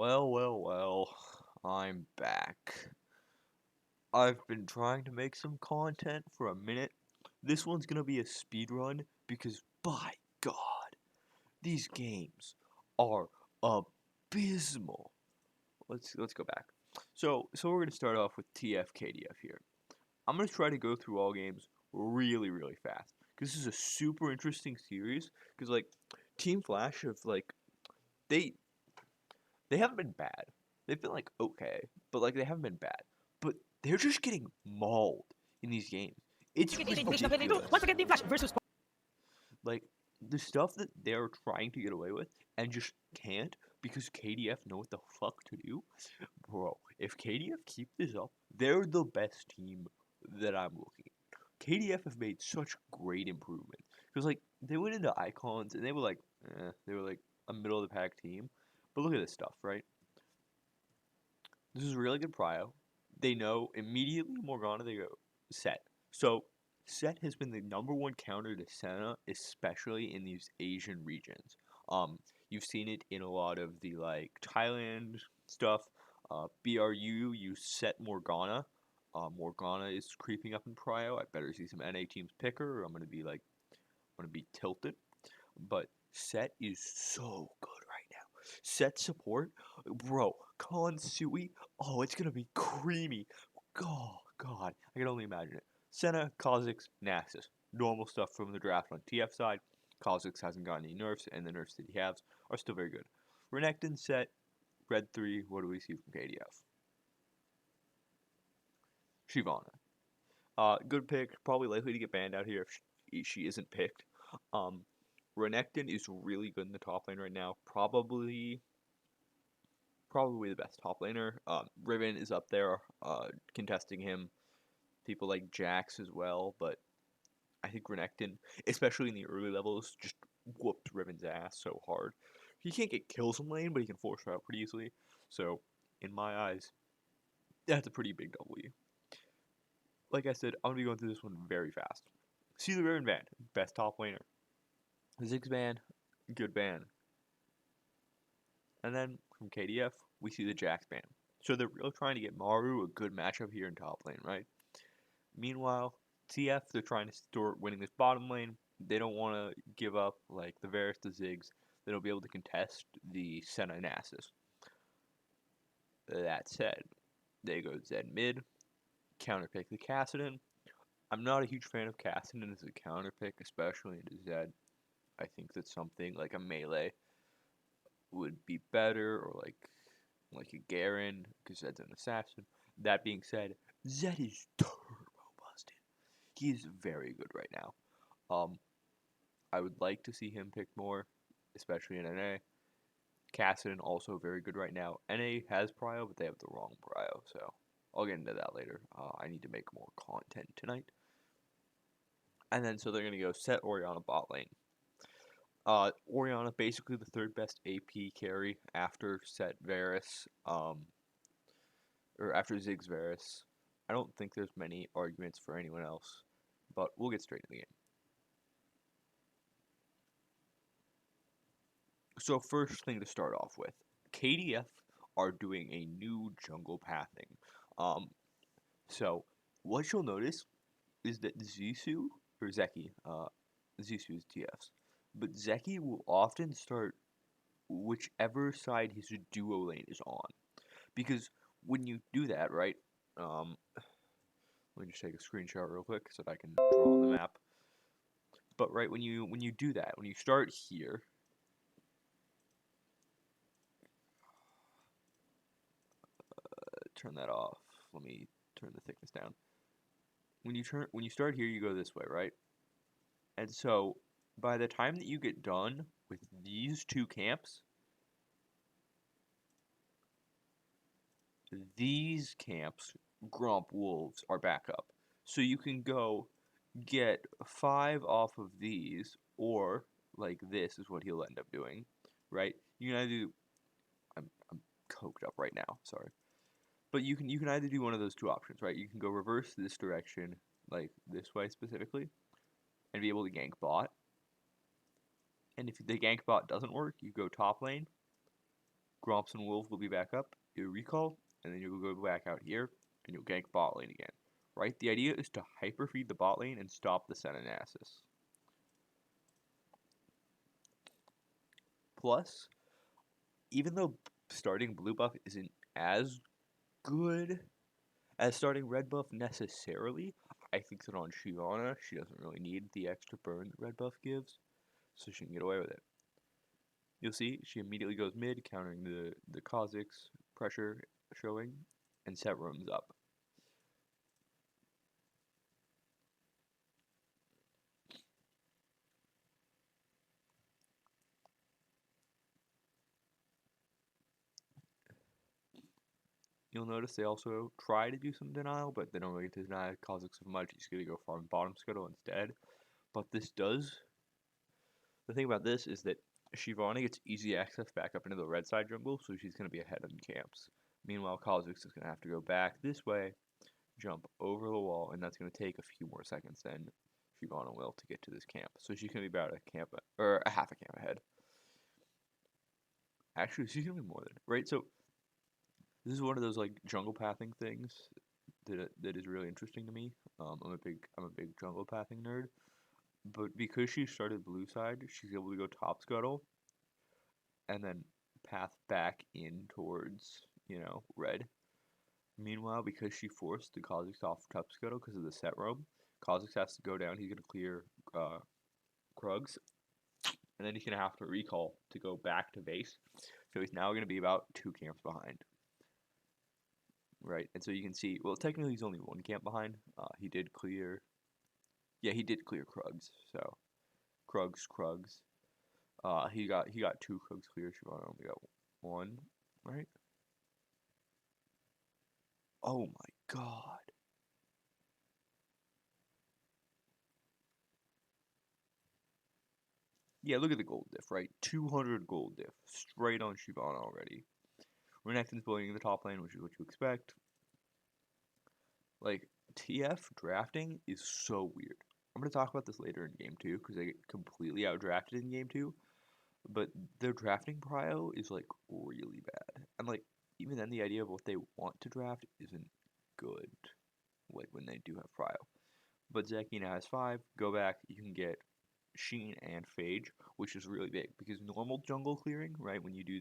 Well, I'm back. I've been trying to make some content for a minute. This one's gonna be a speed run because, by God, these games are abysmal. Let's go back. So we're gonna start off with TF KDF here. I'm gonna try to go through all games really fast because this is a super interesting series. Because Team Flash have they they haven't been bad. They've been okay, but they haven't been bad. But they're just getting mauled in these games. It's ridiculous. Once again, Team Flash versus. Like the stuff that they're trying to get away with and just can't because KDF know what the fuck to do. Bro, if KDF keep this up, they're the best team that I'm looking at. KDF have made such great improvements. Because they went into icons and they were they were like a middle of the pack team. But look at this stuff, right? This is really good prio. They know immediately Morgana they go set. So set has been the number one counter to Senna, especially in these Asian regions. You've seen it in a lot of the Thailand stuff. BRU you set Morgana. Morgana is creeping up in prio. I better see some NA teams pick her, or I'm gonna be tilted. But set is so good right now. Set support, bro. Sui. Oh, it's gonna be creamy. Oh God, I can only imagine it. Senna, Kha'Zix, Naxxus. Normal stuff from the draft on TF side. Kha'Zix hasn't gotten any nerfs, and the nerfs that he has are still very good. Renekton set, Red 3. What do we see from KDF? Shyvanna. Good pick. Probably likely to get banned out here if she isn't picked. Um, Renekton is really good in the top lane right now. Probably the best top laner. Riven is up there, contesting him. People like Jax as well, but I think Renekton, especially in the early levels, just whooped Riven's ass so hard. He can't get kills in lane, but he can force her out pretty easily. So, in my eyes, that's a pretty big W. Like I said, I'm gonna be going through this one very fast. See the Riven ban, best top laner. Ziggs ban, good ban. And then from KDF, we see the Jax ban. So they're really trying to get Maru a good matchup here in top lane, right? Meanwhile, TF, they're trying to start winning this bottom lane. They don't want to give up the Varus to Ziggs. They don't be able to contest the Senna and Nasus. That said, they go Zed mid, counterpick the Kassadin. I'm not a huge fan of Kassadin as a counterpick, especially into Zed. I think that something like a melee would be better, or like a Garen, because Zed's an assassin. That being said, Zed is turbo busted. He is very good right now. I would like to see him picked more, especially in NA. Kassadin also very good right now. NA has prio, but they have the wrong prio, so I'll get into that later. I need to make more content tonight. And then so they're gonna go set Orianna bot lane. Orianna basically the third best AP carry after set Varus, or after Ziggs Varus. I don't think there's many arguments for anyone else, but we'll get straight to the game. So first thing to start off with, KDF are doing a new jungle pathing. So what you'll notice is that Zissou, or Zeki, Zissou is TF's, but Zeki will often start whichever side his duo lane is on. Because when you do that, right, let me just take a screenshot real quick so that I can draw on the map. But right, when you do that, when you start here, turn that off. Let me turn the thickness down. When you start here, you go this way, right? And so by the time that you get done with these two camps, Grump Wolves are back up. So you can go get 5 off of these, or like this is what he'll end up doing, right? You can either do, I'm coked up right now, sorry. But you can either do one of those two options, right? You can go reverse this direction, like this way specifically, and be able to gank bot. And if the gank bot doesn't work, you go top lane, Gromps and Wolves will be back up. You recall, and then you'll go back out here, and you'll gank bot lane again. Right? The idea is to hyperfeed the bot lane and stop the Senanasis. Plus, even though starting blue buff isn't as good as starting red buff necessarily, I think that on shyvanna, she doesn't really need the extra burn that red buff gives, so she can get away with it. You'll see, she immediately goes mid, countering the Kha'Zix pressure showing, and set rooms up. You'll notice they also try to do some denial, but they don't really get to deny Kha'Zix so much. He's going to go farm bottom scuttle instead. But this does... The thing about this is that shyvanna gets easy access back up into the red side jungle, so she's going to be ahead in camps. Meanwhile, Kha'Zix is going to have to go back this way, jump over the wall, and that's going to take a few more seconds than shyvanna will to get to this camp. So she's going to be about a camp, or a half a camp ahead. Actually, she's going to be more than, right? So this is one of those like jungle pathing things that is really interesting to me. I'm a big jungle pathing nerd, but because she started blue side, she's able to go top scuttle and then path back in towards red. Meanwhile, because she forced the Kha'Zix off top scuttle because of the set roam, Kha'Zix has to go down. He's gonna clear Krugs, and then he's gonna have to recall to go back to base. So he's now gonna be about 2 camps behind. Right, and so you can see, well, technically he's only 1 camp behind. He did clear, yeah, he did clear Krugs. So Krugs. He got 2 Krugs clear. Shyvanna only got 1, right? Oh my god. Yeah, look at the gold diff, right? 200 gold diff straight on Shyvanna already. Renekton's bullying the top lane, which is what you expect. Like, TF drafting is so weird. I'm going to talk about this later in game 2 because they get completely outdrafted in game 2. But their drafting prio is like really bad. And like even then the idea of what they want to draft isn't good. Like when they do have prio. But Zeki now has 5. Go back, you can get Sheen and Phage, which is really big because normal jungle clearing, right? When you do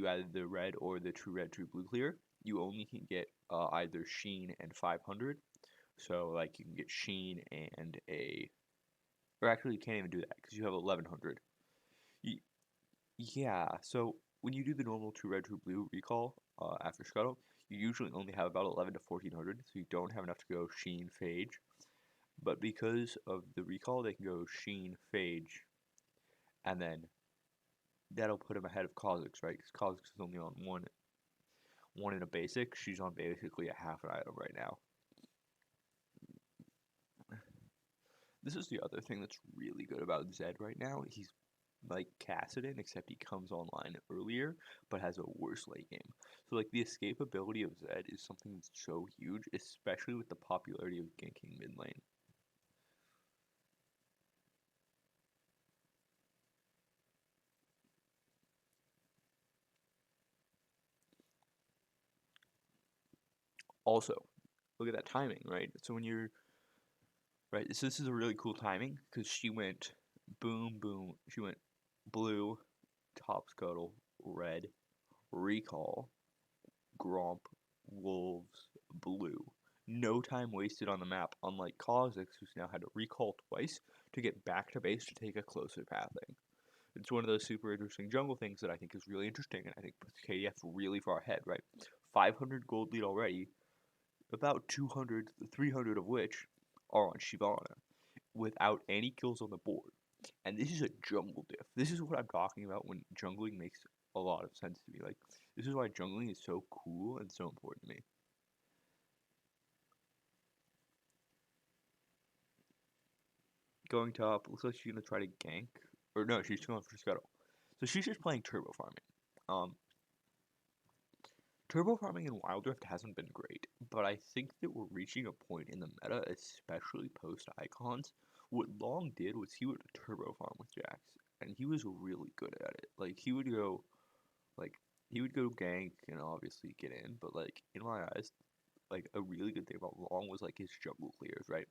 either the red or the true red, true blue clear, you only can get either Sheen and 500. So like you can get Sheen and or actually you can't even do that because you have 1100. Yeah, so when you do the normal true red, true blue recall after Scuttle, you usually only have about 11 to 1400, so you don't have enough to go Sheen, Phage. But because of the recall, they can go Sheen, Phage, and then that'll put him ahead of Kha'Zix, right? Because Kha'Zix is only on one in a basic. She's on basically a half an item right now. This is the other thing that's really good about Zed right now. He's like Kassadin, except he comes online earlier, but has a worse late game. So like the escapability of Zed is something that's so huge, especially with the popularity of ganking mid lane. Also, look at that timing, right? So when you're right, so this is a really cool timing because she went boom, boom. She went blue, top scuttle, red, recall, Gromp, Wolves, Blue. No time wasted on the map, unlike Kha'Zix, who's now had to recall twice to get back to base to take a closer pathing. It's one of those super interesting jungle things that I think is really interesting, and I think puts KDF really far ahead, right? 500 gold lead already, about 200, 300 of which are on Shyvanna, without any kills on the board. And this is a jungle diff. This is what I'm talking about when jungling makes a lot of sense to me. Like, this is why jungling is so cool and so important to me. Going top, looks like she's gonna try to gank. Or no, she's going for scuttle. So she's just playing turbo farming. Turbo farming in Wild Rift hasn't been great, but I think that we're reaching a point in the meta, especially post icons. What Long did was he would turbo farm with Jax, and he was really good at it. Like he would go Like he would go gank and obviously get in, but like in my eyes, like a really good thing about Long was like his jungle clears, right?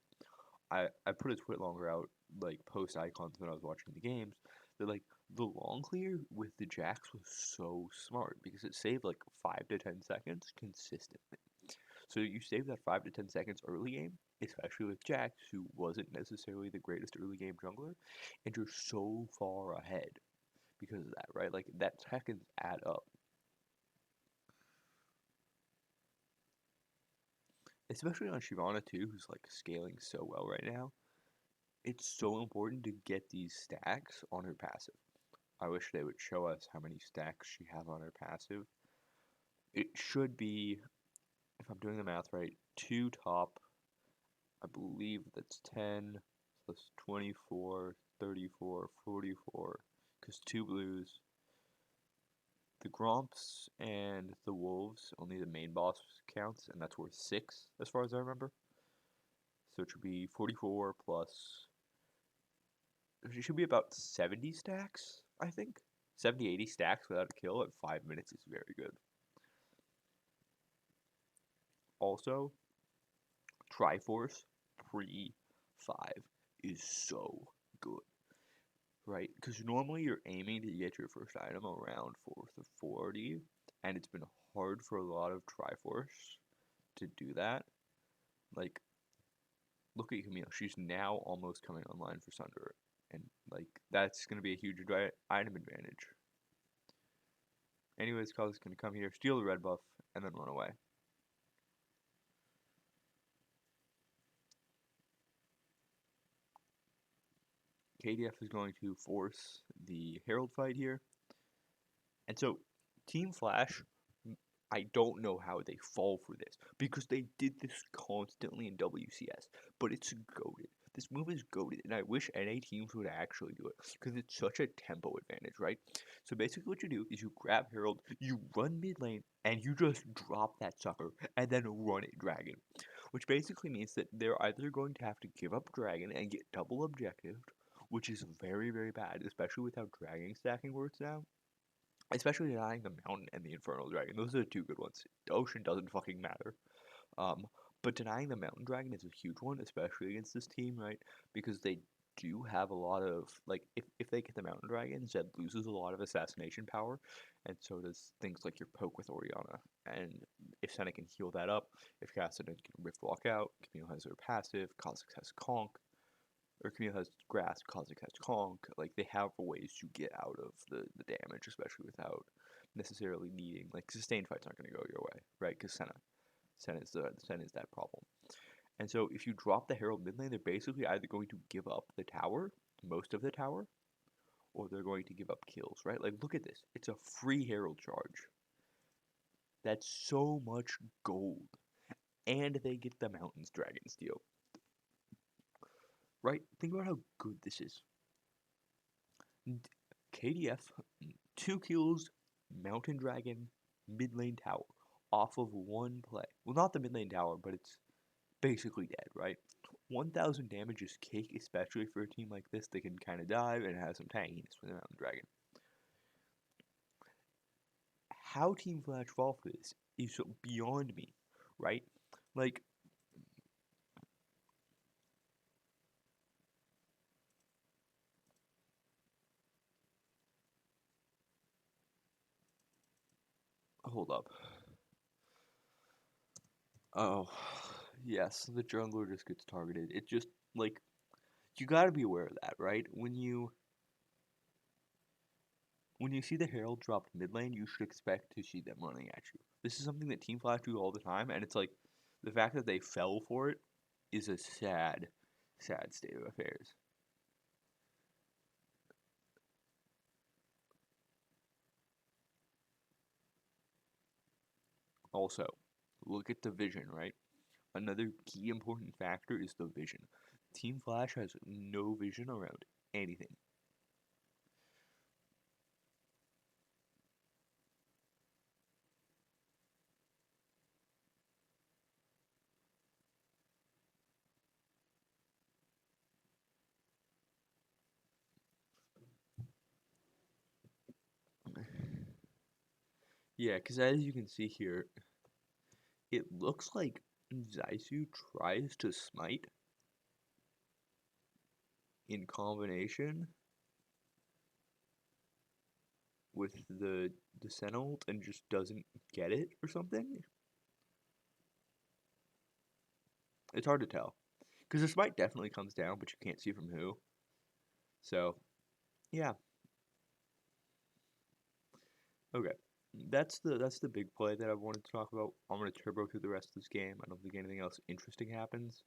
I put a tweet longer out like post icons when I was watching the games. That like the long clear with the Jax was so smart because it saved like 5 to 10 seconds consistently. So you save that 5 to 10 seconds early game, especially with Jax, who wasn't necessarily the greatest early game jungler, and you're so far ahead because of that, right? Like that seconds add up. Especially on Shyvanna too, who's like scaling so well right now. It's so important to get these stacks on her passive. I wish they would show us how many stacks she has on her passive. It should be, if I'm doing the math right, two top, I believe that's 10, plus 24, 34, 44, because two blues. The Gromps and the Wolves, only the main boss counts, and that's worth 6 as far as I remember. So it should be 44 plus, it should be about 70 stacks, I think. 70, 80 stacks without a kill at 5 minutes is very good. Also, Triforce pre-5 is so good, right? Because normally you're aiming to get your first item around 4th of 40, and it's been hard for a lot of Triforce to do that. Like, look at Camille. She's now almost coming online for Sunder, and like that's gonna be a huge item advantage. Anyways, Kali's gonna come here, steal the red buff, and then run away. KDF is going to force the Herald fight here. And so, Team Flash, I don't know how they fall for this because they did this constantly in WCS, but it's goaded. This move is goaded, and I wish NA teams would actually do it because it's such a tempo advantage, right? So basically, what you do is you grab Herald, you run mid lane, and you just drop that sucker and then run it Dragon, which basically means that they're either going to have to give up Dragon and get double objectived, which is very, very bad, especially with how Dragon stacking works now. Especially denying the Mountain and the Infernal Dragon. Those are the two good ones. The Ocean doesn't fucking matter. Um, but denying the Mountain Dragon is a huge one, especially against this team, right? Because they do have a lot of, like, if they get the Mountain Dragon, Zed loses a lot of assassination power, and so does things like your poke with Oriana. And if Senna can heal that up, if Cassidy can Rift Walk out, Camille has her passive, Kha'Zix has Conk, or Camille has grass, Kha'Zix has conk. Like they have ways to get out of the damage, especially without necessarily needing like sustained fights aren't going to go your way, right? Because Senna is that problem. And so if you drop the Herald mid lane, they're basically either going to give up the tower, most of the tower, or they're going to give up kills, right? Like look at this, it's a free Herald charge. That's so much gold, and they get the Mountains Dragon Steel, right? Think about how good this is. KDF, 2 kills, Mountain Dragon, mid lane tower, off of one play. Well, not the mid lane tower, but it's basically dead, right? 1,000 damage is cake, especially for a team like this that can kind of dive and has some tankiness with the Mountain Dragon. How Team Flash fall for this is beyond me, right? Like, hold up. Oh, yes, the jungler just gets targeted. It just, like, you gotta be aware of that, right? When you see the Herald dropped mid lane, you should expect to see them running at you. This is something that Team Flash do all the time, and it's like the fact that they fell for it is a sad, sad state of affairs. Also, look at the vision, right? Another key important factor is the vision. Team Flash has no vision around anything. Yeah, because as you can see here, it looks like Zaisu tries to smite in combination with the Sentinel and just doesn't get it or something. It's hard to tell. Because the smite definitely comes down, but you can't see from who. So, yeah. Okay. That's the big play that I wanted to talk about. I'm gonna turbo through the rest of this game. I don't think anything else interesting happens.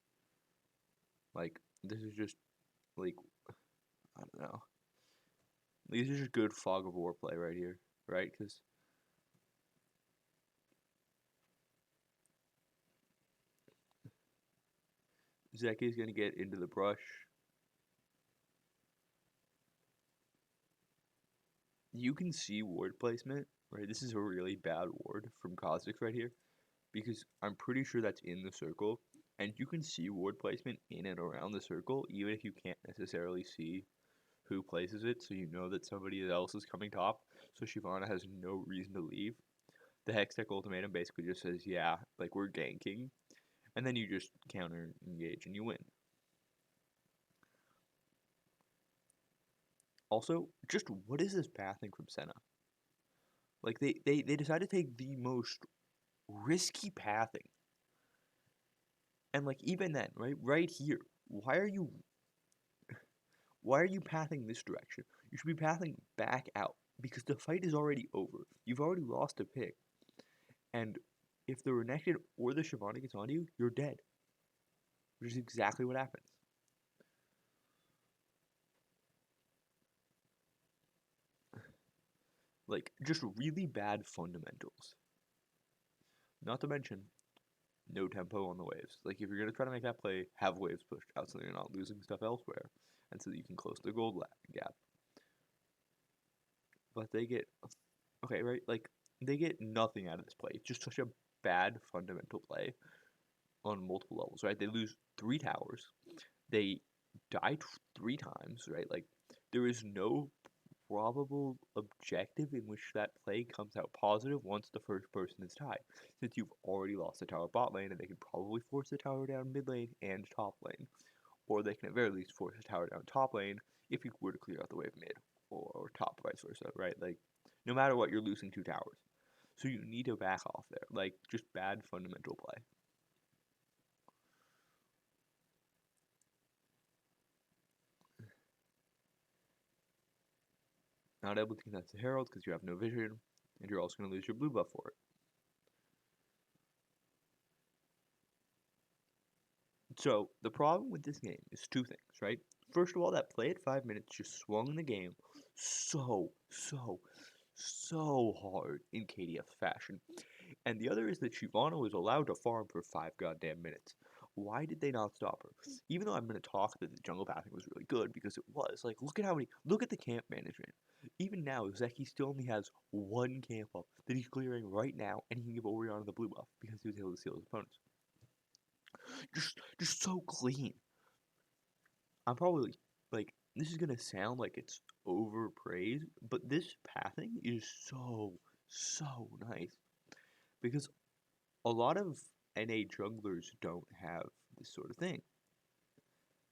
Like, this is just like I don't know. These are just good fog of war play right here, right? Because Zeki's gonna get into the brush. You can see ward placement, right? This is a really bad ward from Kha'Zix right here, because I'm pretty sure that's in the circle, and you can see ward placement in and around the circle, even if you can't necessarily see who places it, so you know that somebody else is coming top, so shyvanna has no reason to leave. The Hextech ultimatum basically just says, yeah, like we're ganking, and then you just counter engage and you win. Also, just what is this pathing from Senna? Like they decided to take the most risky pathing. And like even then, right here, why are you pathing this direction? You should be pathing back out because the fight is already over. You've already lost a pick. And if the Renekton or the Shyvana gets onto you, you're dead. Which is exactly what happens. Like, just really bad fundamentals. Not to mention, no tempo on the waves. Like, if you're going to try to make that play, have waves pushed out so you're not losing stuff elsewhere. And so that you can close the gold gap. But they get, okay, right? Like, they get nothing out of this play. It's just such a bad fundamental play on multiple levels, right? They lose 3 towers. They die 3 times, right? Like, there is no probable objective in which that play comes out positive once the first person is tied, since you've already lost the tower bot lane and they can probably force the tower down mid lane and top lane, or they can at very least force the tower down top lane if you were to clear out the wave mid or top, vice versa, right? Like, no matter what, you're losing 2 towers, so you need to back off there. Like, just bad fundamental play. Not able to contest the herald because you have no vision, and you're also going to lose your blue buff for it. So the problem with this game is two things, right? First of all, that play at 5 minutes just swung the game so hard in KDF fashion. And the other is that shyvana was allowed to farm for 5 goddamn minutes. Why did they not stop her? Even though I'm gonna talk that the jungle pathing was really good because it was. Like, look at the camp management. Even now, Zeki still only has one camp up that he's clearing right now, and he can give Orianna the blue buff because he was able to steal his opponents. Just so clean. I'm probably like this is gonna sound like it's overpraised, but this pathing is so nice because a lot of NA junglers don't have this sort of thing.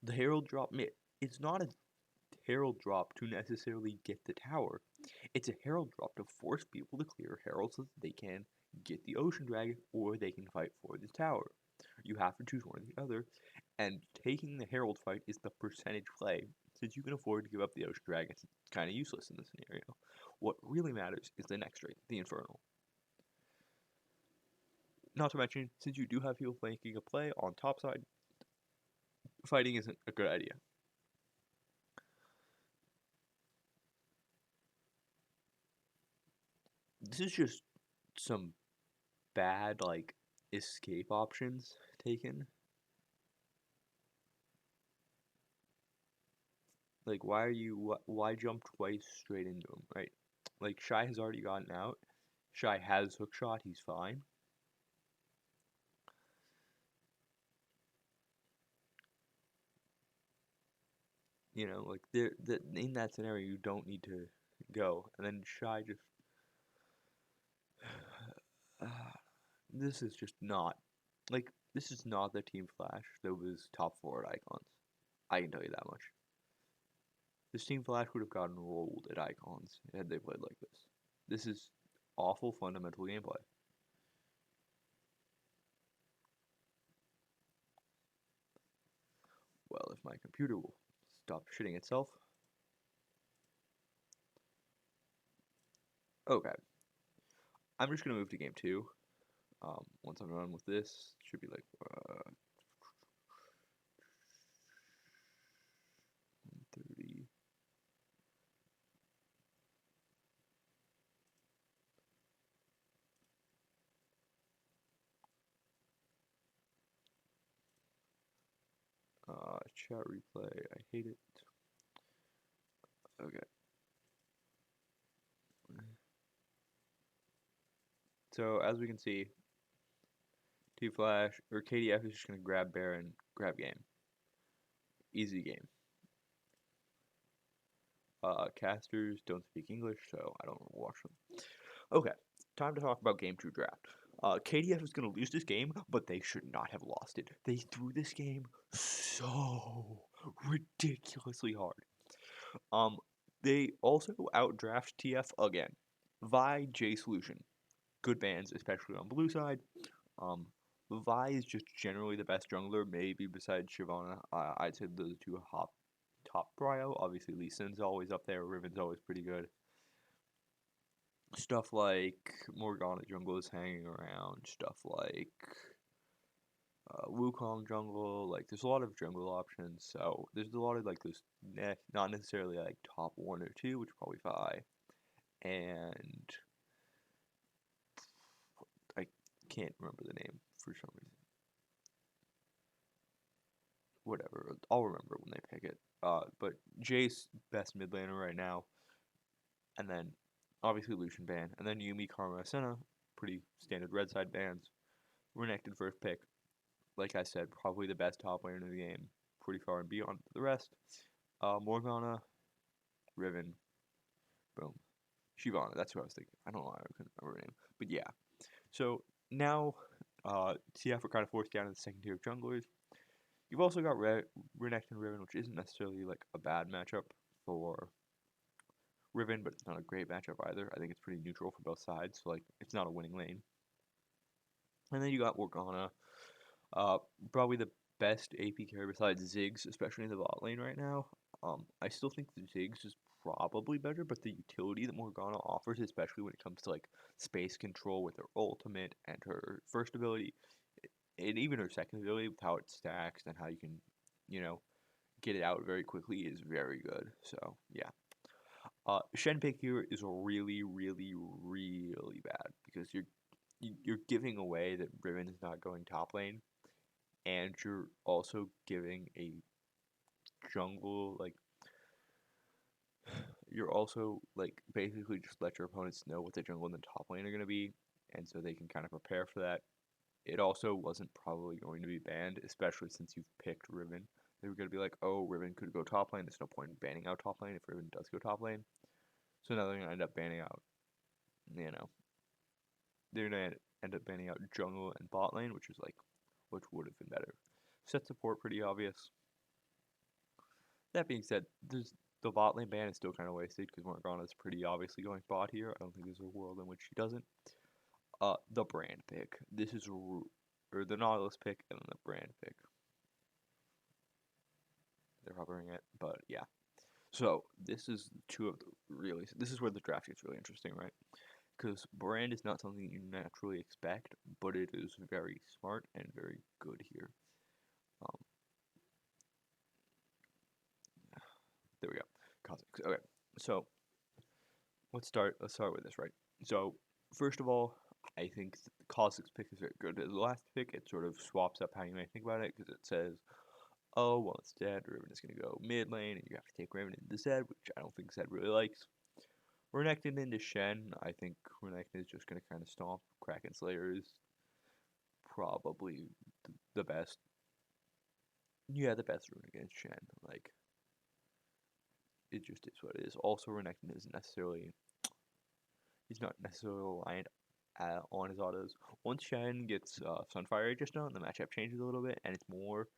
The herald drop mid. It's not a herald drop to necessarily get the tower. It's a herald drop to force people to clear herald so that they can get the ocean dragon or they can fight for the tower. You have to choose one or the other, and taking the herald fight is the percentage play. Since you can afford to give up the ocean dragon, it's kind of useless in this scenario. What really matters is the next rate, the infernal. Not to mention, since you do have people making a play on top side, fighting isn't a good idea. This is just some bad like escape options taken. Like, why jump twice straight into him, right? Like, Shy has already gotten out. Shy has hookshot, he's fine. You know, like in that scenario, you don't need to go. And then Shy just this is just not like this is not the Team Flash that was top 4 at Icons. I can tell you that much. This Team Flash would have gotten rolled at Icons had they played like this. This is awful fundamental gameplay. Well, if my computer will stop shitting itself. Okay. I'm just gonna move to game 2. Once I'm done with this, should be like 30. Chat replay. I hate it. Okay. So as we can see, T Flash or KDF is just gonna grab Baron, grab game. Easy game. Casters don't speak English, so I don't watch them. Okay, time to talk about game 2 draft. KDF is going to lose this game, but they should not have lost it. They threw this game so ridiculously hard. They also outdraft TF again. Vi, J Solution. Good bans, especially on blue side. Vi is just generally the best jungler, maybe besides shyvanna. I'd say those two top prio. Obviously, Lee Sin's always up there. Riven's always pretty good. Stuff like Morgana jungle is hanging around. Stuff like Wukong jungle. Like, there's a lot of jungle options. So there's a lot of like those, not necessarily like top 1 or 2, which are probably Vi. And I can't remember the name for some reason. Whatever, I'll remember when they pick it. But Jace best mid laner right now, and then obviously Lucian ban, and then Yumi, Karma, Senna, pretty standard red side bans. Renekton first pick, like I said, probably the best top laner in the game, pretty far and beyond the rest. Morgana, Riven, Braum, shyvanna. That's what I was thinking. I don't know why I couldn't remember her name, but yeah. So now, TF are kind of forced down to the second tier of junglers. You've also got Renekton Riven, which isn't necessarily like a bad matchup for Riven, but it's not a great matchup either. I think it's pretty neutral for both sides, so like it's not a winning lane. And then you got Morgana, probably the best AP carry besides Ziggs, especially in the bot lane right now. I still think the Ziggs is probably better, but the utility that Morgana offers, especially when it comes to like space control with her ultimate and her first ability, and even her second ability with how it stacks and how you can, you know, get it out very quickly is very good. So yeah. Shen pick here is really, really, really bad because you're giving away that Riven is not going top lane, and you're also giving a jungle like you're also like basically just let your opponents know what the jungle and the top lane are gonna be, and so they can kind of prepare for that. It also wasn't probably going to be banned, especially since you've picked Riven. They were gonna be like, oh, Riven could go top lane. There's no point in banning out top lane if Riven does go top lane. So now they're gonna end up banning out, you know, they're gonna end up banning out jungle and bot lane, which would have been better. Set support pretty obvious. That being said, the bot lane ban is still kind of wasted because Morgana is pretty obviously going bot here. I don't think there's a world in which she doesn't. The brand pick. This is or the Nautilus pick and then the brand pick. They're hovering it, but yeah. So this is two of the really. This is where the draft gets really interesting, right? Because brand is not something you naturally expect, but it is very smart and very good here. Um, there we go. Cosmics. Okay, so let's start with this, right? So first of all, I think the Cosmics pick is very good. The last pick, it sort of swaps up how you may think about it because it says, oh, well, instead, Riven is going to go mid lane, and you have to take Riven into Zed, which I don't think Zed really likes. Renekton into Shen, I think Renekton is just going to kind of stomp. Kraken Slayer is probably the best. Yeah, the best rune against Shen. Like, it just is what it is. Also, Renekton isn't necessarily. He's not necessarily reliant on his autos. Once Shen gets Sunfire Aegis on, the matchup changes a little bit, and it's more,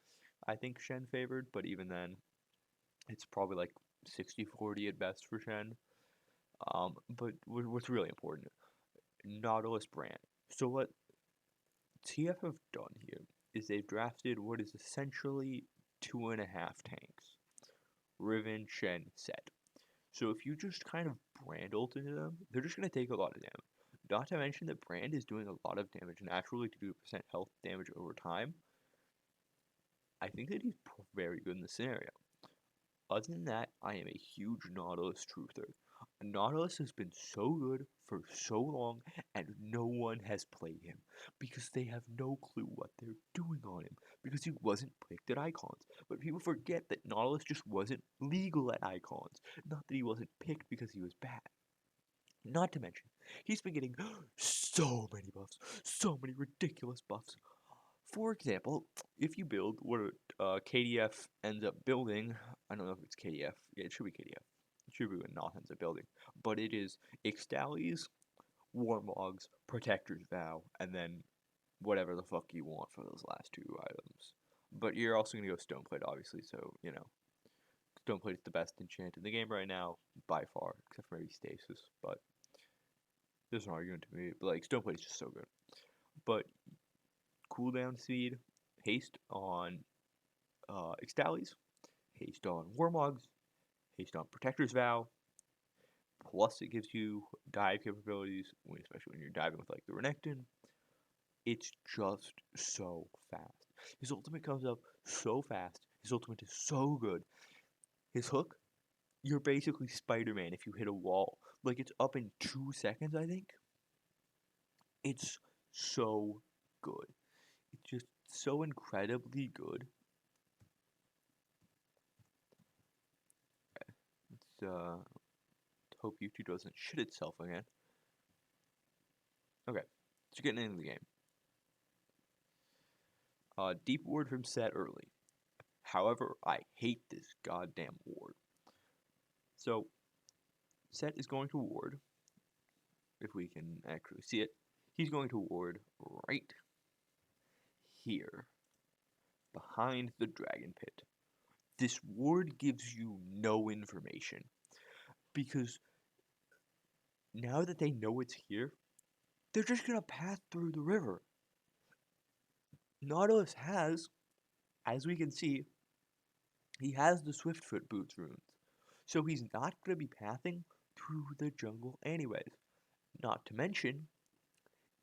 I think, Shen favored, but even then, it's probably like 60-40 at best for Shen. But what's really important, Nautilus brand. So what TF have done here is they've drafted what is essentially 2.5 tanks. Riven, Shen, Set. So if you just kind of brand ult into them, they're just going to take a lot of damage. Not to mention that Brand is doing a lot of damage naturally to do percent health damage over time. I think that he's very good in this scenario. Other than that, I am a huge Nautilus truther. Nautilus has been so good for so long, and no one has played him because they have no clue what they're doing on him because he wasn't picked at Icons. But people forget that Nautilus just wasn't legal at Icons, not that he wasn't picked because he was bad. Not to mention, he's been getting so many buffs, so many ridiculous buffs. For example, if you build what KDF ends up building, I don't know if it's KDF, yeah, it should be KDF. It should be what Noth ends up building. But it is Ixtalis, Warmogs, Protector's Vow, and then whatever the fuck you want for those last two items. But you're also going to go Stoneplate, obviously, so, you know. Stoneplate is the best enchant in the game right now, by far, except for maybe Stasis, but there's an argument to me. But, like, Stoneplate is just so good. But cooldown speed, haste on Ixtalis, haste on Warmogs, haste on Protector's Vow, plus it gives you dive capabilities, especially when you're diving with like the Renekton. It's just so fast. His ultimate comes up so fast. His ultimate is so good. His hook, you're basically Spider-Man if you hit a wall. Like it's up in 2 seconds, I think. It's so good. It's just so incredibly good. Let's hope YouTube doesn't shit itself again. Okay, so getting into the game. Deep ward from Set early. However, I hate this goddamn ward. So, Set is going to ward, if we can actually see it. He's going to ward right here, behind the dragon pit. This ward gives you no information, because now that they know it's here, they're just gonna pass through the river. Nautilus has, as we can see, he has the Swiftfoot boots runes. So he's not going to be pathing through the jungle anyways. Not to mention,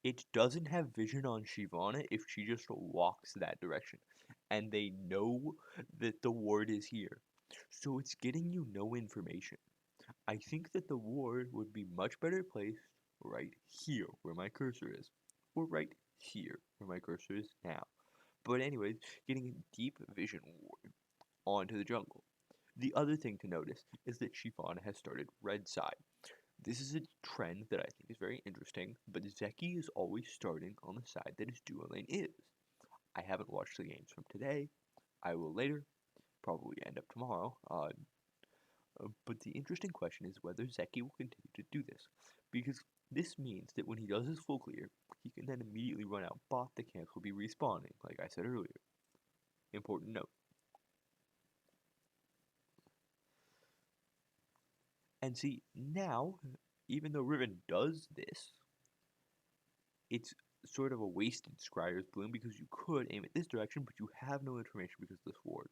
it doesn't have vision on Shyvanna if she just walks that direction. And they know that the ward is here. So it's getting you no information. I think that the ward would be much better placed right here where my cursor is. Or right here where my cursor is now. But anyways, getting a deep vision ward onto the jungle. The other thing to notice is that Shyvanna has started red side. This is a trend that I think is very interesting, but Zeki is always starting on the side that his duo lane is. I haven't watched the games from today. I will later, probably end up tomorrow. But the interesting question is whether Zeki will continue to do this, because this means that when he does his full clear, he can then immediately run out bot. The camps will be respawning, like I said earlier. Important note. And see, now, even though Riven does this, it's sort of a waste in Scryer's Bloom because you could aim it this direction, but you have no information because of this ward.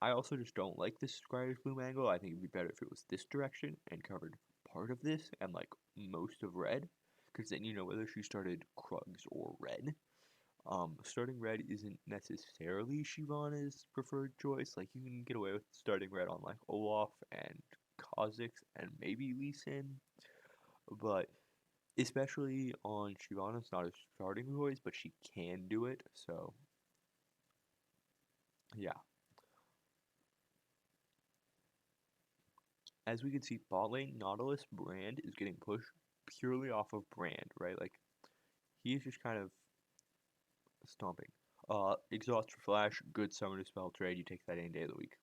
I also just don't like this Scryer's Bloom angle. I think it'd be better if it was this direction and covered part of this and like most of red, because then you know whether she started Krugs or red. Starting red isn't necessarily Shyvanna's preferred choice. Like you can get away with starting red on like Olaf and Kha'Zix and maybe Lee Sin, but especially on Shyvanna, it's not a starting choice, but she can do it. So yeah, as we can see, bot lane Nautilus Brand is getting pushed purely off of Brand, right? Like he's just kind of stomping. Exhaust for Flash, good summoner spell trade. You take that any day of the week.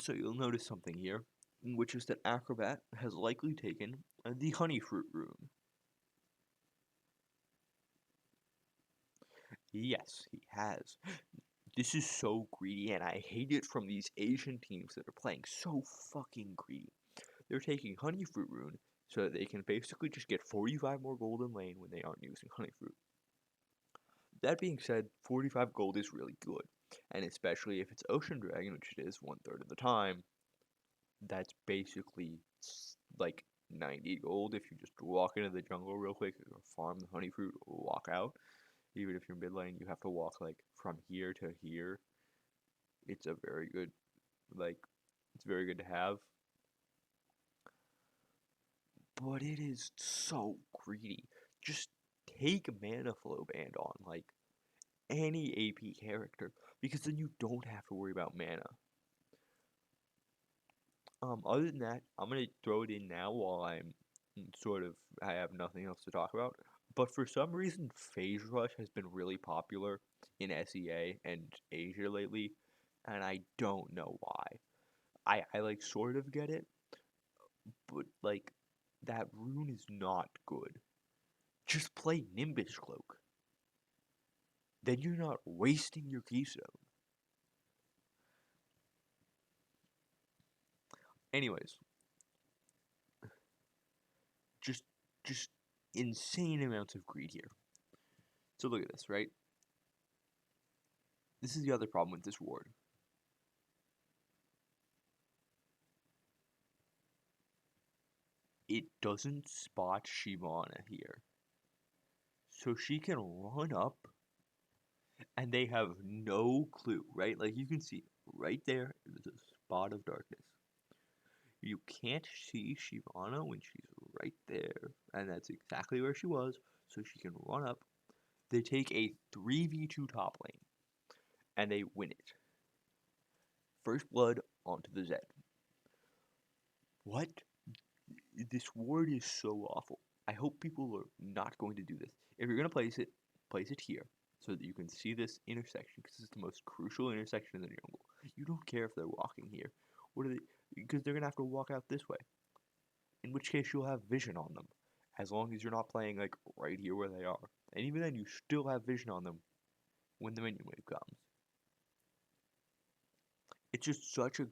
So you'll notice something here, which is that Acrobat has likely taken the honey fruit rune. Yes, he has. This is so greedy, and I hate it from these Asian teams that are playing so fucking greedy. They're taking honey fruit rune so that they can basically just get 45 more gold in lane when they aren't using honey fruit. That being said, 45 gold is really good, and especially if it's Ocean Dragon, which it is 1/3 of the time, that's basically like 90 gold if you just walk into the jungle real quick, or farm the honey fruit, walk out. Even if you're mid lane, you have to walk like from here to here. It's a very good, like, it's very good to have. But it is so greedy. Just take Mana Flow Band on, like, any AP character, because then you don't have to worry about mana. Other than that, I'm gonna throw it in now while I have nothing else to talk about. But for some reason, Phase Rush has been really popular in SEA and Asia lately, and I don't know why. I like sort of get it, but like that rune is not good. Just play Nimbus Cloak. Then you're not wasting your keystone. Anyways, just just insane amounts of greed here. So look at this, right? This is the other problem with this ward. It doesn't spot shyvanna here. So she can run up and they have no clue, right? Like you can see right there, there's a spot of darkness. You can't see Shyvanna when she's right there, and that's exactly where she was, so she can run up. They take a 3v2 top lane, and they win it. First blood onto the Zed. What? This ward is so awful. I hope people are not going to do this. If you're going to place it here, so that you can see this intersection, because it's the most crucial intersection in the jungle. You don't care if they're walking here. What are they? Because they're going to have to walk out this way. In which case you'll have vision on them, as long as you're not playing like right here where they are. And even then, you still have vision on them when the minion wave comes. It's just such a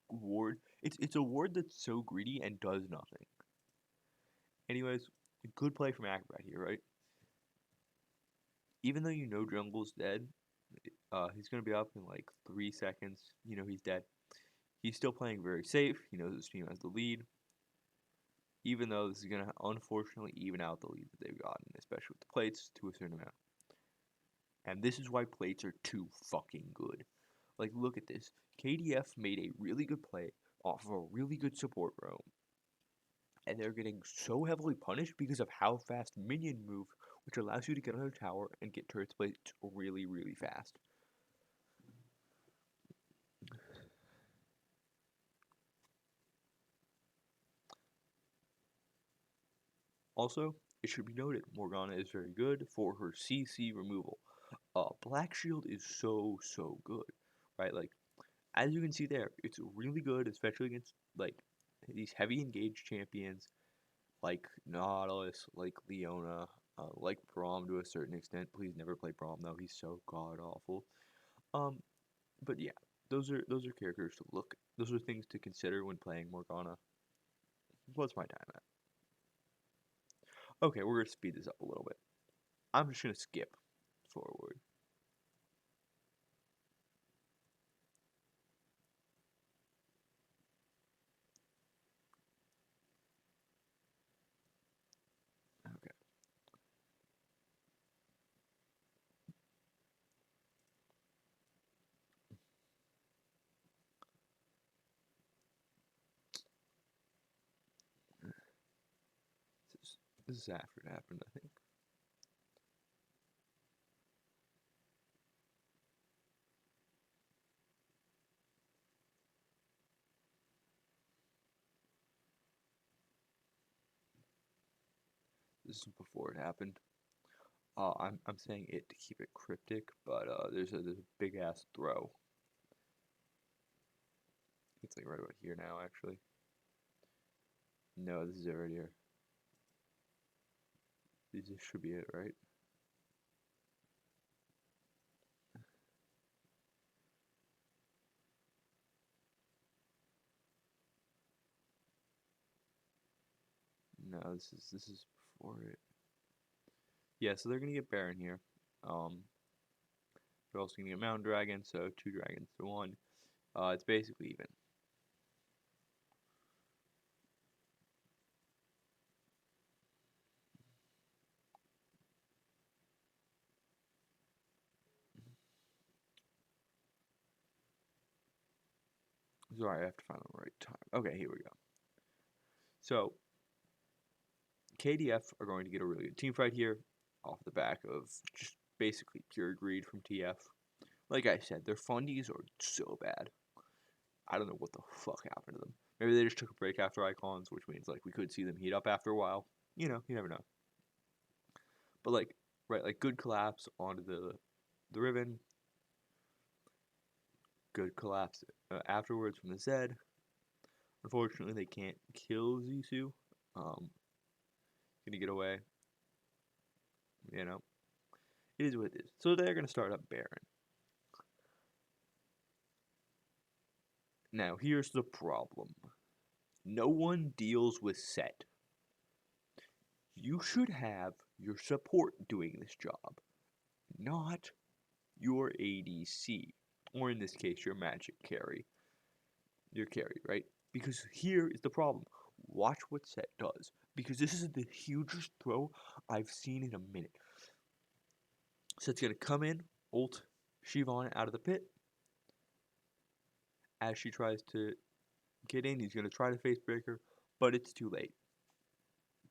ward. It's a ward that's so greedy and does nothing. Anyways, good play from Acrobat here, right? Even though you know jungle's dead, he's gonna be up in like 3 seconds. You know he's dead. He's still playing very safe. He knows his team has the lead. Even though this is gonna unfortunately even out the lead that they've gotten, especially with the plates to a certain amount. And this is why plates are too fucking good. Like, look at this. KDF made a really good play off of a really good support roam. And they're getting so heavily punished because of how fast minion move, which allows you to get on a tower and get turrets placed really, really fast. Also, it should be noted, Morgana is very good for her CC removal. Black Shield is so good, right? Like, as you can see there, it's really good, especially against, like, these heavy engaged champions like Nautilus, like Leona, like Braum to a certain extent. Please never play Braum though; he's so god awful. Um, but yeah, those are characters to look. Those are things to consider when playing Morgana. What's my time at? Okay, we're gonna speed this up a little bit. I'm just gonna skip forward. Okay, this is after it happened, I think. This is before it happened. I'm saying it to keep it cryptic, but there's a big ass throw. It's like right about here now, actually. No, this is it right here. This should be it, right? No, this is before it. Yeah, so they're gonna get Baron here. They're also gonna get Mountain Dragon, so 2 dragons to 1. It's basically even. Sorry, I have to find the right time. Okay, here we go. So KDF are going to get a really good team fight here, off the back of just basically pure greed from TF. Like I said, their fundies are so bad. I don't know what the fuck happened to them. Maybe they just took a break after icons, which means like we could see them heat up after a while. You know, you never know. But like, right, like good collapse onto the Riven, good collapse afterwards from the Zed. Unfortunately, they can't kill Zissou. Gonna get away. You know, it is what it is. So they're gonna start up Baron. Now here's the problem. No one deals with Set. You should have your support doing this job, not your ADC, or in this case, your magic carry. Your carry, right? Because here is the problem. Watch what Set does, because this is the hugest throw I've seen in a minute. Set's gonna come in, ult shyvanna out of the pit. As she tries to get in, he's gonna try to face breaker, but it's too late.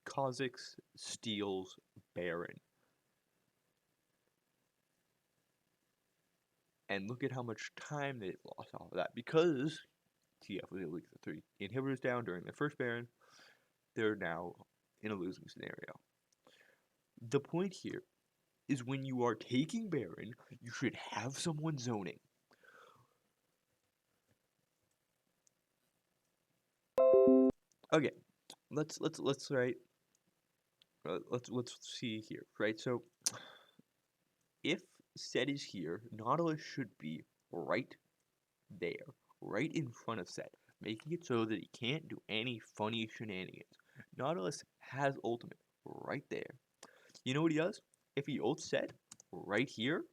Kha'Zix steals Baron. And look at how much time they've lost off of that. Because TF was able to get the 3 inhibitors down during their first Baron, they're now in a losing scenario. The point here is when you are taking Baron, you should have someone zoning. Okay, let's right. Let's see here, right? So if Set is here, Nautilus should be right there, right in front of Set, making it so that he can't do any funny shenanigans. Nautilus has ultimate right there. You know what he does? If he ults Set right here,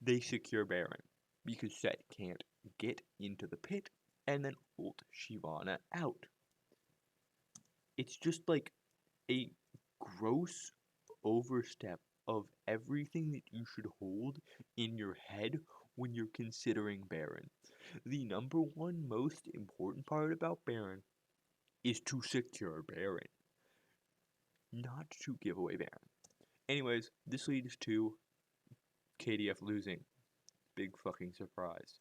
they secure Baron because Set can't get into the pit and then ult shyvanna out. It's just like a gross overstep of everything that you should hold in your head when you're considering Baron. The number one most important part about Baron is to secure Baron, not to give away Baron. Anyways, this leads to KDF losing. Big fucking surprise.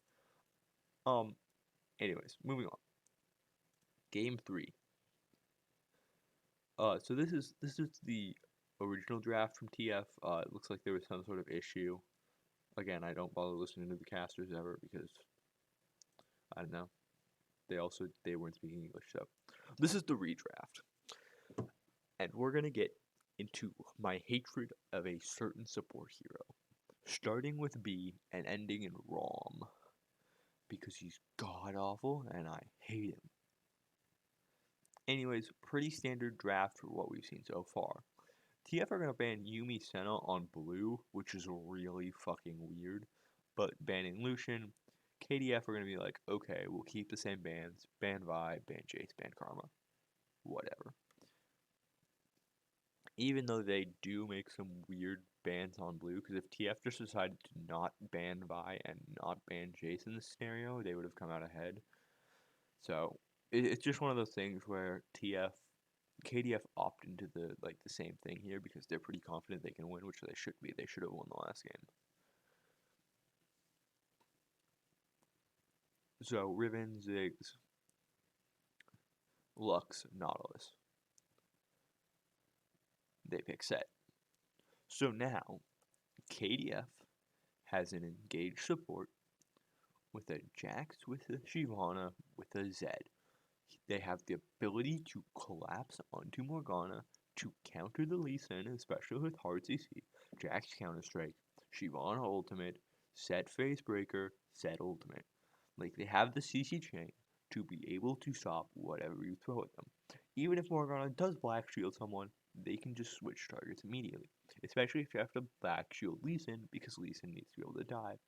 Anyways, moving on. Game 3. So this is the original draft from TF. It looks like there was some sort of issue. Again, I don't bother listening to the casters ever because I don't know. They weren't speaking English, so this is the redraft. And we're gonna get into my hatred of a certain support hero. Starting with B and ending in Braum. Because he's god awful and I hate him. Anyways, pretty standard draft for what we've seen so far. TF are gonna ban Yuumi Senna on blue, which is really fucking weird. But banning Lucian, KDF are gonna be like, okay, we'll keep the same bans. Ban Vi, ban Jace, ban Karma. Whatever. Even though they do make some weird bans on blue, because if TF just decided to not ban Vi and not ban Jace in this scenario, they would have come out ahead. So it's just one of those things where KDF opt into the same thing here because they're pretty confident they can win, which they should be. They should have won the last game. So Riven, Ziggs, Lux, Nautilus. They pick Set. So now KDF has an engaged support with a Jax, with a Shyvana, with a Zed. They have the ability to collapse onto Morgana to counter the Lee Sin, especially with hard CC, Jax Counter Strike, Shyvana Ultimate, Set Phase Breaker, Set Ultimate. Like, they have the CC chain to be able to stop whatever you throw at them. Even if Morgana does Black Shield someone, they can just switch targets immediately. Especially if you have to Black Shield Lee Sin, because Lee Sin needs to be able to dive.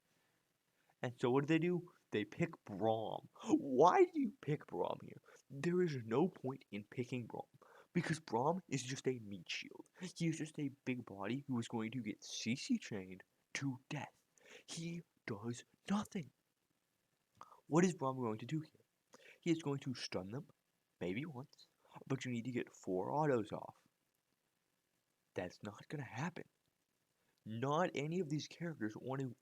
And so what do? They pick Braum. Why do you pick Braum here? There is no point in picking Braum. Because Braum is just a meat shield. He is just a big body who is going to get CC chained to death. He does nothing. What is Braum going to do here? He is going to stun them, maybe once, but you need to get 4 autos off. That's not going to happen. Not any of these characters want to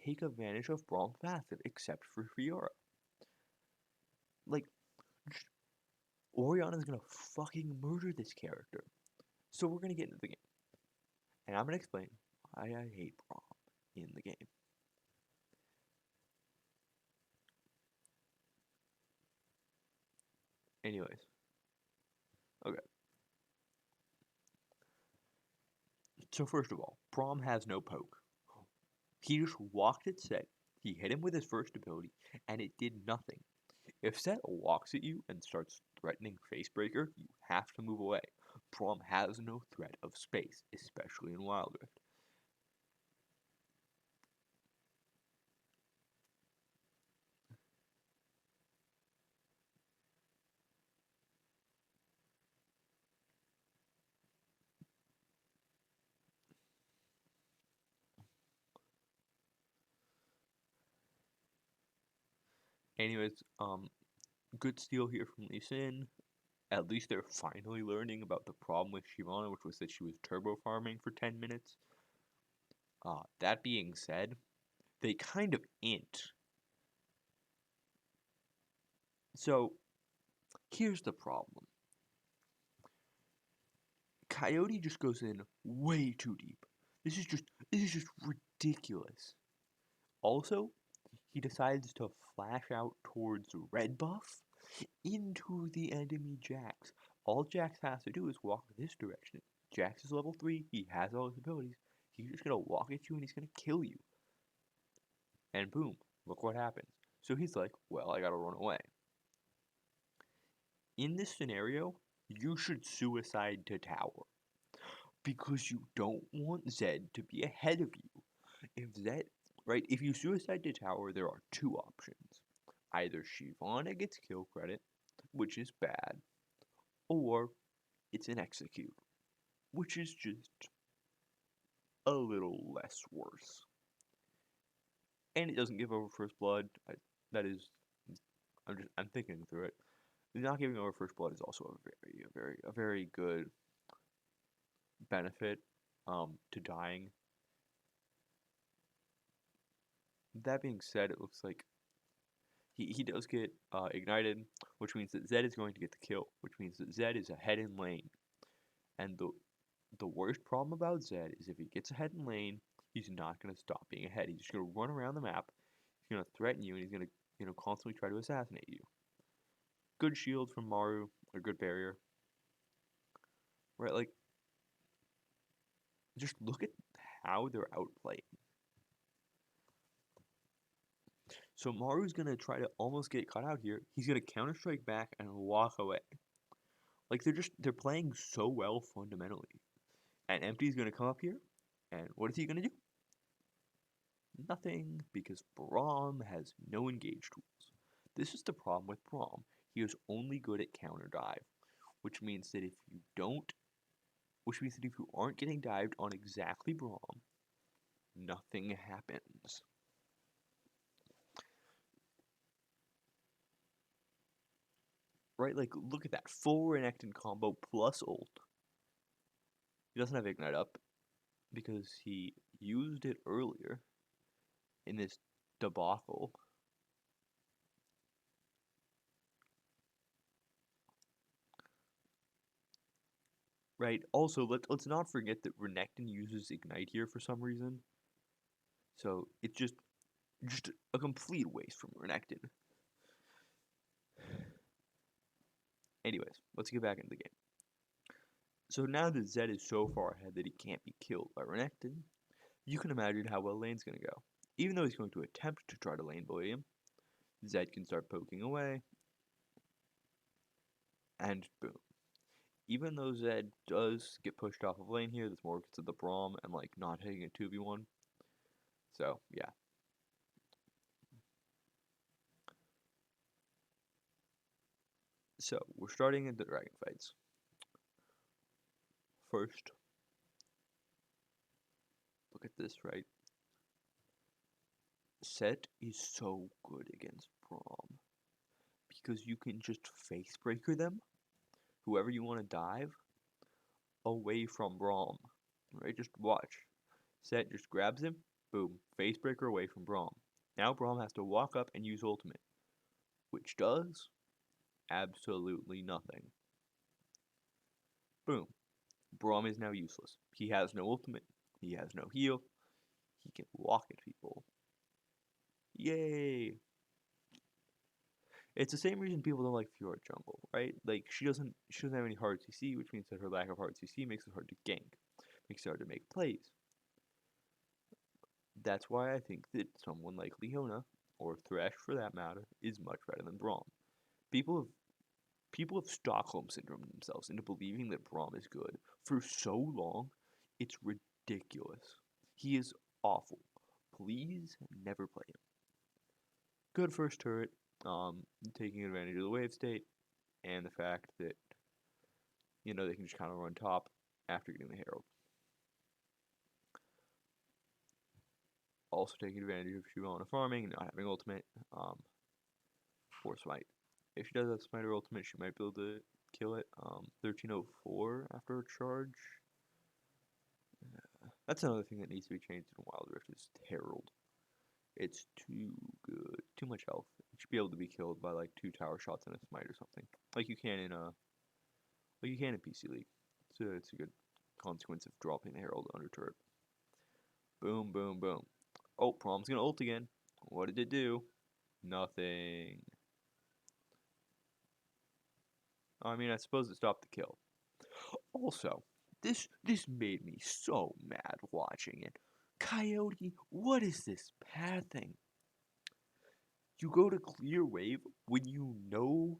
take advantage of Braum's passive, except for Fiora. Like, Oriana's gonna fucking murder this character. So we're gonna get into the game. And I'm gonna explain why I hate Braum in the game. Anyways. Okay. So first of all, Braum has no poke. He just walked at Set, he hit him with his first ability, and it did nothing. If Set walks at you and starts threatening Facebreaker, you have to move away. Braum has no threat of space, especially in Wild Rift. Anyways, good steal here from Lee Sin. At least they're finally learning about the problem with Shyvana, which was that she was turbo farming for 10 minutes. That being said, they kind of int. So, here's the problem. Coyote just goes in way too deep. This is just ridiculous. Also, he decides to flash out towards red buff into the enemy Jax. All Jax has to do is walk this direction. Jax is level 3, he has all his abilities. He's just gonna walk at you and he's gonna kill you. And boom, look what happens. So he's like, well, I gotta run away. In this scenario, you should suicide to tower. Because you don't want Zed to be ahead of you. If Zed, right, if you suicide to tower, there are 2 options. Either Shyvana gets kill credit, which is bad, or it's an execute, which is just a little less worse. And it doesn't give over first blood. That is, I'm thinking through it. Not giving over first blood is also a very good benefit to dying. That being said, it looks like he does get ignited, which means that Zed is going to get the kill, which means that Zed is ahead in lane. And the worst problem about Zed is if he gets ahead in lane, he's not going to stop being ahead. He's just going to run around the map, he's going to threaten you, and he's going to constantly try to assassinate you. Good shield from Maru, or good barrier. Right, like, just look at how they're outplaying. So Maru's going to try to almost get caught out here. He's going to counter-strike back and walk away. Like, they're playing so well fundamentally. And Empty's going to come up here, and what is he going to do? Nothing, because Braum has no engage tools. This is the problem with Braum. He is only good at counter dive, which means that if you aren't getting dived on exactly Braum, nothing happens. Right, like, look at that, full Renekton combo plus ult. He doesn't have Ignite up, because he used it earlier in this debacle. Right, also, let's not forget that Renekton uses Ignite here for some reason. So, it's just, Just a complete waste from Renekton. Anyways, let's get back into the game. So now that Zed is so far ahead that he can't be killed by Renekton, you can imagine how well lane's going to go. Even though he's going to attempt to try to lane bully him, Zed can start poking away, and boom. Even though Zed does get pushed off of lane here, there's more because of the Braum and like not hitting a 2v1. So, yeah. So, we're starting in the dragon fights. First, look at this, right? Set is so good against Braum because you can just face breaker them, whoever you want to dive, away from Braum. Right? Just watch. Set just grabs him, boom, face breaker away from Braum. Now Braum has to walk up and use ultimate, which does absolutely nothing. Boom. Braum is now useless. He has no ultimate. He has no heal. He can walk at people. Yay! It's the same reason people don't like Fiora jungle, right? Like she doesn't have any hard CC, which means that her lack of hard CC makes it hard to gank, makes it hard to make plays. That's why I think that someone like Leona, or Thresh for that matter, is much better than Braum. People have people have Stockholm syndrome themselves into believing that Braum is good for so long. It's ridiculous. He is awful. Please never play him. Good first turret, taking advantage of the wave state and the fact that they can just kind of run top after getting the Herald. Also taking advantage of shyvanna farming and not having ultimate for smite. If she does have smite or ultimate, she might be able to kill it. 1304 after a charge. That's another thing that needs to be changed in Wild Rift is Herald. It's too good, too much health. You should be able to be killed by like 2 tower shots and a smite or something, like you can in PC League. So it's a good consequence of dropping the Herald under turret. Boom, boom, boom. Oh, Braum's gonna ult again. What did it do? Nothing. I mean, I suppose it stopped the kill. Also, this made me so mad watching it. Coyote, what is this pathing? You go to clear wave when you know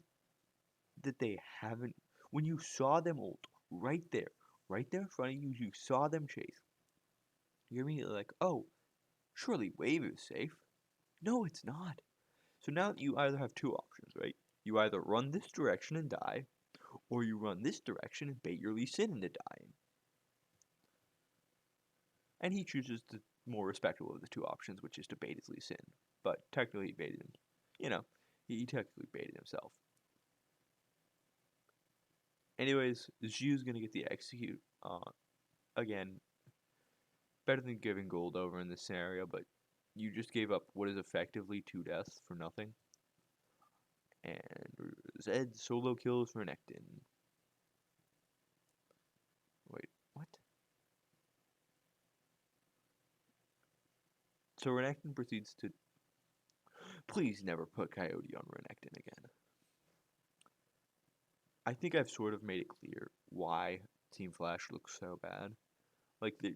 that they haven't. When you saw them ult right there in front of you, you saw them chase. You're immediately like, oh, surely wave is safe. No, it's not. So now you either have 2 options, right? You either run this direction and die, or you run this direction and bait your Lee Sin into dying. And he chooses the more respectable of the 2 options, which is to bait his Lee Sin. But technically he baited him. He technically baited himself. Anyways, Zhu's gonna get the execute. Again, better than giving gold over in this scenario, but you just gave up what is effectively 2 deaths for nothing. And Zed solo kills Renekton. Wait, what? So Renekton proceeds to... Please never put Coyote on Renekton again. I think I've sort of made it clear why Team Flash looks so bad. Like the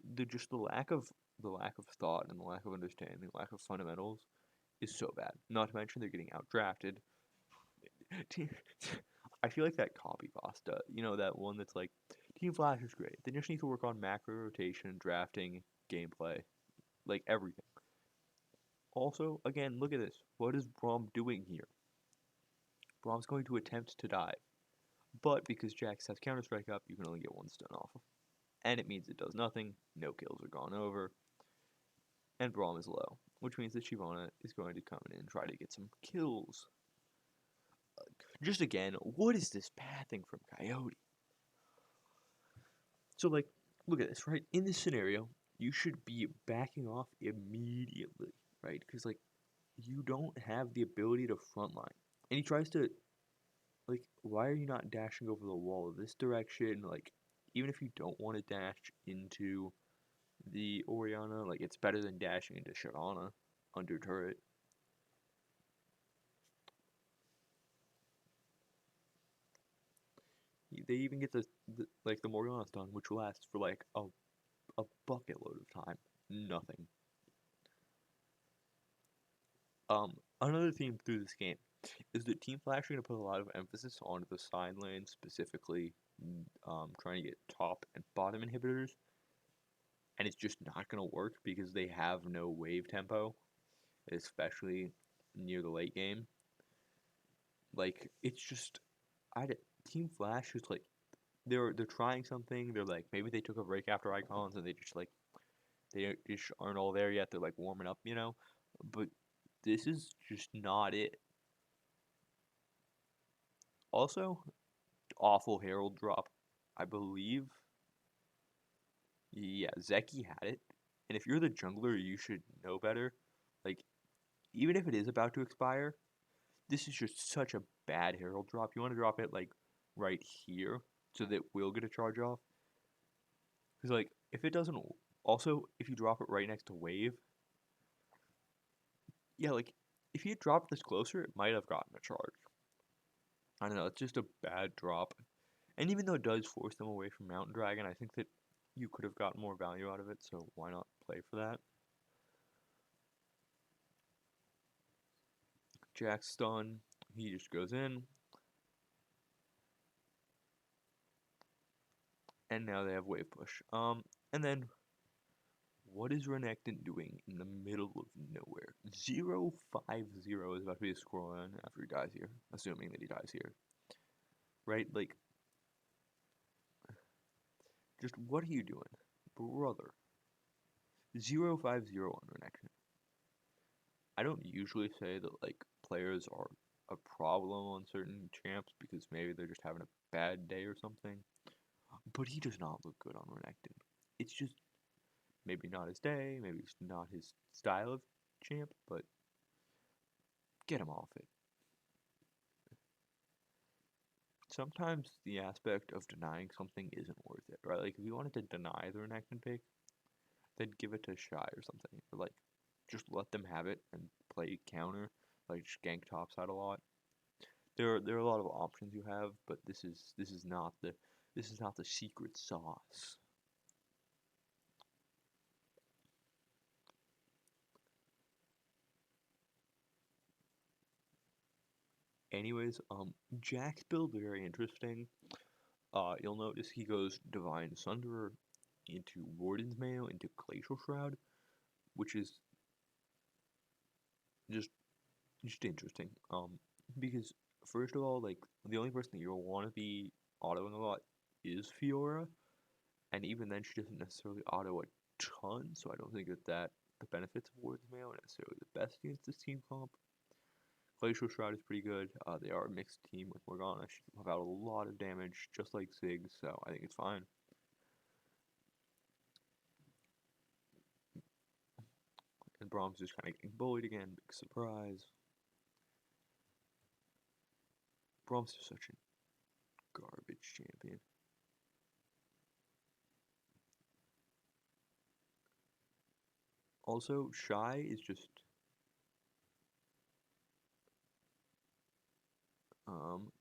lack of thought and the lack of understanding, the lack of fundamentals is so bad. Not to mention they're getting outdrafted. I feel like that copy pasta, that one that's like, Team Flash is great. They just need to work on macro rotation, drafting, gameplay, like everything. Also, again, look at this. What is Braum doing here? Braum's going to attempt to dive. But because Jax has Counter-Strike up, you can only get 1 stun off of. And it means it does nothing, no kills are gone over, and Braum is low, which means that shyvanna is going to come in and try to get some kills. Just again, what is this pathing from Coyote? So, like, look at this, right? In this scenario, you should be backing off immediately, right? Because, like, you don't have the ability to frontline. And he tries to, like, why are you not dashing over the wall this direction? Like, even if you don't want to dash into the Orianna, like, it's better than dashing into shyvanna. under turret. They even get the Morgana stun, which lasts for like a bucket load of time. Nothing. Another theme through this game is that Team Flash are going to put a lot of emphasis on the side lane, specifically trying to get top and bottom inhibitors, and it's just not going to work because they have no wave tempo, especially near the late game. Like, it's just, Team Flash is like, they're trying something. They're like, maybe they took a break after Icons and they just like, they just aren't all there yet. They're like warming up, you know? But this is just not it. Also, awful Herald drop. I believe, yeah, Zeki had it. And if you're the jungler, you should know better. Like, even if it is about to expire, this is just such a bad Herald drop. You want to drop it, like, right here so that we'll get a charge off. Because, like, if it doesn't. Also, if you drop it right next to Wave, yeah, like, if you had dropped this closer, it might have gotten a charge. I don't know, it's just a bad drop. And even though it does force them away from Mountain Dragon, I think that you could have gotten more value out of it, so why not play for that? Jack's stun, he just goes in. And now they have wave push. And then what is Renekton doing in the middle of nowhere? 0-5-0 is about to be a scoreline after he dies here, assuming that he dies here. Right? Like, just what are you doing? Brother. 0-5-0 on Renekton. I don't usually say that, like, players are a problem on certain champs because maybe they're just having a bad day or something. But he does not look good on Renekton. It's just maybe not his day, maybe it's not his style of champ, but get him off it. Sometimes the aspect of denying something isn't worth it, right? Like, if you wanted to deny the Renekton pick, then give it to Shy or something. Or, like, just let them have it and play counter, like, just gank topside a lot. There are a lot of options you have, but this is not the secret sauce. Anyways, Jack's build very interesting. You'll notice he goes Divine Sunderer into Warden's Mail into Glacial Shroud, which is just just interesting. Because first of all, like the only person that you'll want to be autoing a lot is Fiora, and even then she doesn't necessarily auto a ton, so I don't think that the benefits of Warden's Mail are necessarily the best against this team comp. Glacial Shroud is pretty good. They are a mixed team with Morgana. She can pump out a lot of damage, just like Ziggs, so I think it's fine. And Braum's just kind of getting bullied again. Big surprise. Braum's just such a garbage champion. Also, Shy is just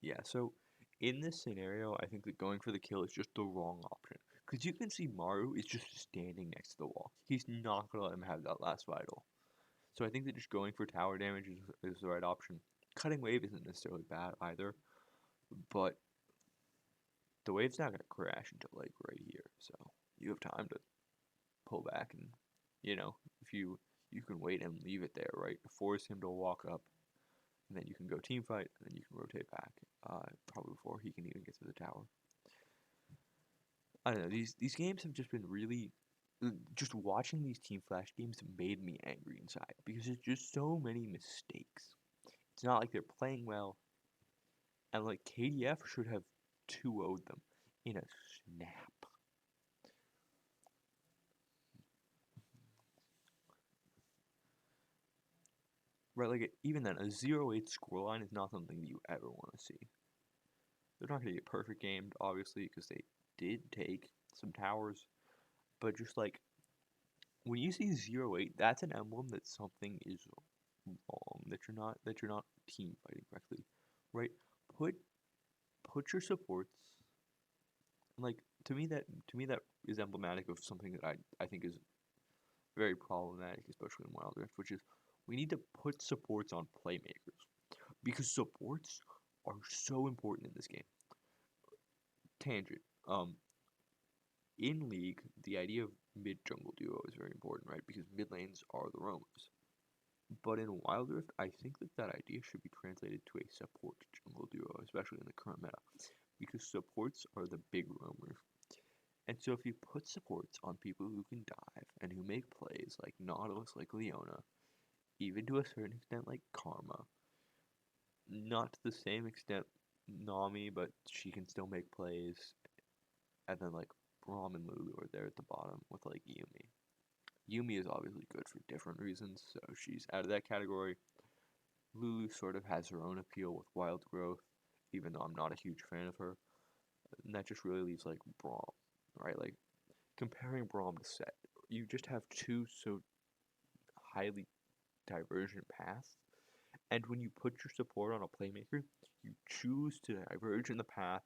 yeah, so in this scenario, I think that going for the kill is just the wrong option. Because you can see Maru is just standing next to the wall. He's not going to let him have that last vital. So I think that just going for tower damage is the right option. Cutting wave isn't necessarily bad either, but the wave's not going to crash until like right here. So you have time to pull back and, if you can wait and leave it there, right? Force him to walk up, and then you can go team fight, and then you can rotate back, probably before he can even get to the tower. I don't know. These games have just been really. Just watching these Team Flash games made me angry inside because there's just so many mistakes. It's not like they're playing well, and like KDF should have 2-0'd them in a snap. Right, like even then, a 0-8 scoreline is not something that you ever want to see. They're not going to get perfect gamed, obviously, because they did take some towers, but just like when you see 0-8, that's an emblem that something is wrong. That you're not team fighting correctly, right? Put put your supports like to me that is emblematic of something that I think is very problematic, especially in Wild Rift, which is we need to put supports on playmakers because supports are so important in this game. Tangent. In League, the idea of mid jungle duo is very important, right? Because mid lanes are the roamers. But in Wild Rift, I think that idea should be translated to a support jungle duo, especially in the current meta, because supports are the big roamers. And so if you put supports on people who can dive and who make plays like Nautilus, like Leona, even to a certain extent like Karma, not to the same extent Nami, but she can still make plays, and then like Braum and Lulu are there at the bottom with like Yumi. Yumi is obviously good for different reasons, so she's out of that category. Lulu sort of has her own appeal with Wild Growth, even though I'm not a huge fan of her. And that just really leaves like Braum, right? Like comparing Braum to Set, you just have two so highly divergent paths. And when you put your support on a playmaker, you choose to diverge in the path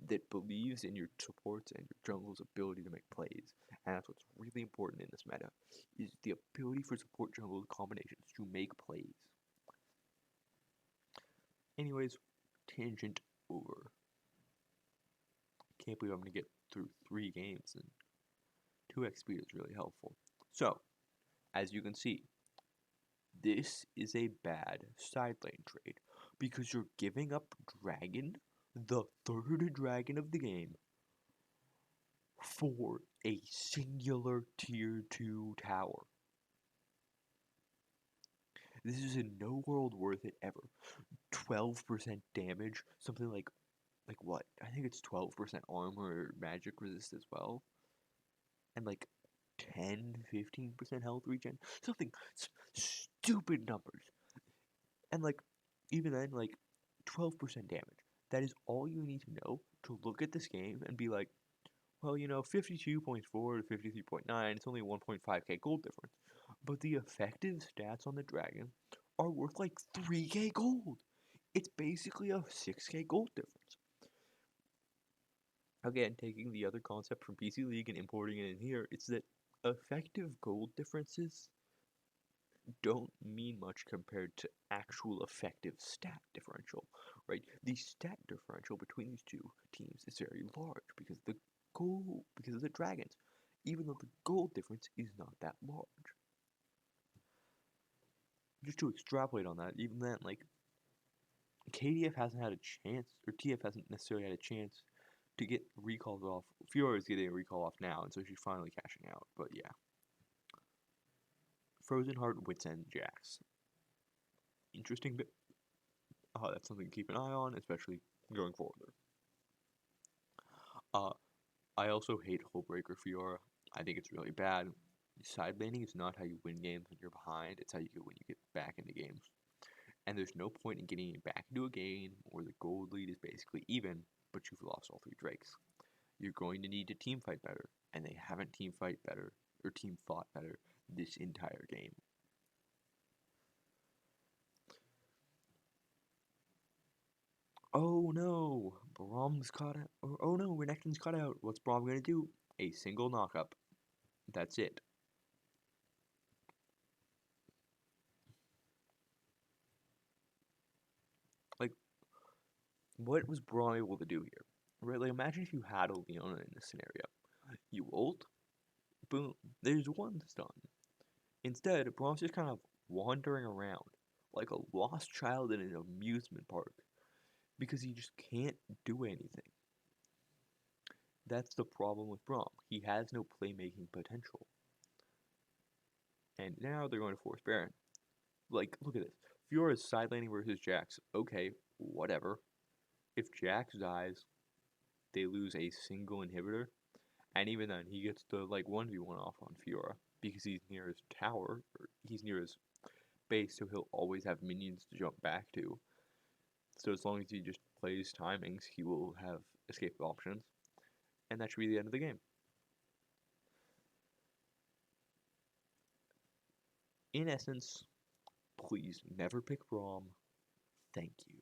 that believes in your supports and your jungle's ability to make plays. And that's what's really important in this meta, is the ability for support jungle combinations to make plays. Anyways, tangent over. Can't believe I'm going to get through 3 games, and 2x speed is really helpful. So, as you can see, this is a bad side lane trade because you're giving up Dragon, the third dragon of the game, for a singular tier 2 tower. This is in no world worth it ever. 12% damage, something like what? I think it's 12% armor or magic resist as well. And like 10-15% health regen. Something stupid numbers. And like even then like 12% damage. That is all you need to know to look at this game and be like, well, 52.4 to 53.9, it's only 1.5k gold difference. But the effective stats on the dragon are worth like 3k gold. It's basically a 6k gold difference. Again, taking the other concept from PC League and importing it in here, it's that effective gold differences don't mean much compared to actual effective stat differential, right? The stat differential between these two teams is very large because of the dragons, even though the gold difference is not that large. Just to extrapolate on that, even then, like KDF hasn't had a chance, or TF hasn't necessarily had a chance to get recalls off. Fiora is getting a recall off now, and so she's finally cashing out. But yeah, Frozen Heart, Wits End, Jax. Interesting bit. That's something to keep an eye on, especially going forward. Uh, I also hate Hullbreaker Fiora. I think it's really bad. Side laning is not how you win games when you're behind. It's how you get when you get back into games. And there's no point in getting back into a game where the gold lead is basically even, but you've lost all 3 drakes. You're going to need to team fight better, and they haven't team fought better this entire game. Oh no, Braum's caught out. Or, oh no, Renekton's caught out. What's Braum gonna do? A single knockup. That's it. Like, what was Braum able to do here? Right, like imagine if you had a Leona in this scenario. You ult, boom, there's one stun. Instead, Braum's just kind of wandering around like a lost child in an amusement park because he just can't do anything. That's the problem with Braum. He has no playmaking potential. And now they're going to force Baron. Like, look at this. Fiora's side laning versus Jax. Okay, whatever. If Jax dies, they lose a single inhibitor. And even then, he gets the, like, 1v1 off on Fiora. Because he's near his tower, or he's near his base, so he'll always have minions to jump back to. So as long as he just plays timings, he will have escape options. And that should be the end of the game. in essence, please never pick Braum. Thank you.